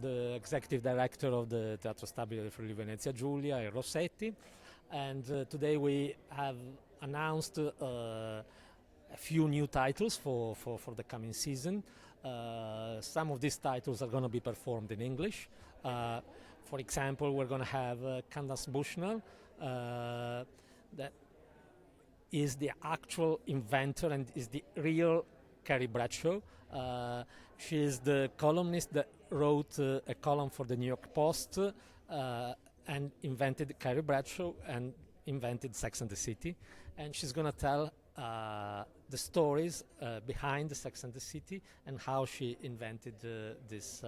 The executive director of the Teatro Stabile del Friuli Venezia Giulia, Rossetti, and today we have announced a few new titles for the coming season. Some of these titles are going to be performed in English. For example, we're going to have Candace Bushnell, that is the actual inventor and is the real Carrie Bradshaw. She is the columnist that wrote a column for the New York Post and invented Carrie Bradshaw and invented Sex and the City. And she's going to tell the stories behind the Sex and the City and how she invented this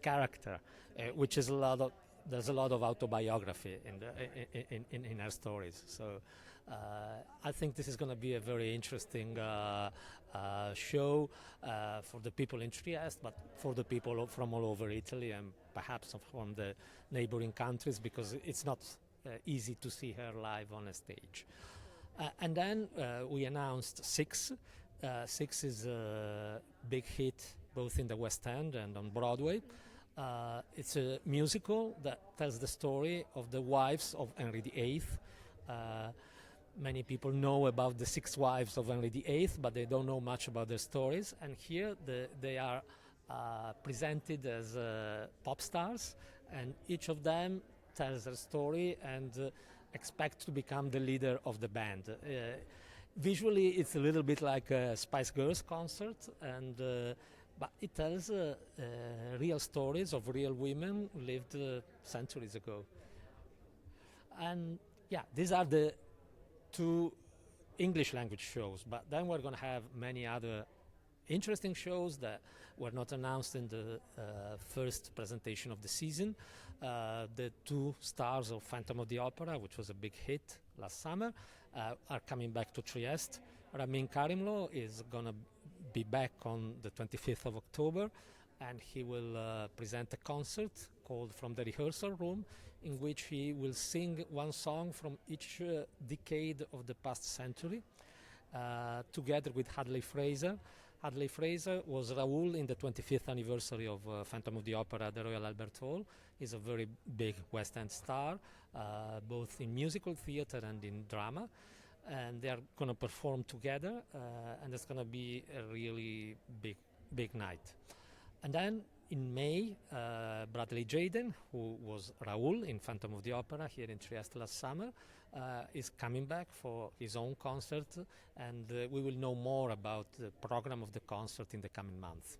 character, which is there's a lot of autobiography in her stories. So I think this is going to be a very interesting show for the people in Trieste, but for the people from all over Italy and perhaps from the neighboring countries, because it's not easy to see her live on a stage. And then we announced Six. Six is a big hit both in the West End and on Broadway. It's a musical that tells the story of the wives of Henry VIII. Many people know about the 6 wives of Henry VIII, but they don't know much about their stories. And here they are presented as pop stars, and each of them tells their story and expects to become the leader of the band. Visually, it's a little bit like a Spice Girls concert, and but it tells real stories of real women who lived centuries ago. And yeah, these are the 2 English language shows, but then we're going to have many other interesting shows that were not announced in the first presentation of the season. The 2 stars of Phantom of the Opera, which was a big hit last summer, are coming back to Trieste. Ramin Karimlo is going to be back on the 25th of October, and he will present a concert called From the Rehearsal Room, in which he will sing one song from each decade of the past century, together with Hadley Fraser. Hadley Fraser was Raoul in the 25th anniversary of Phantom of the Opera at the Royal Albert Hall. He's a very big West End star, both in musical theatre and in drama. And they are going to perform together, and it's going to be a really big night. And then in May, Bradley Jaden, who was Raoul in Phantom of the Opera here in Trieste last summer, is coming back for his own concert, and we will know more about the program of the concert in the coming months.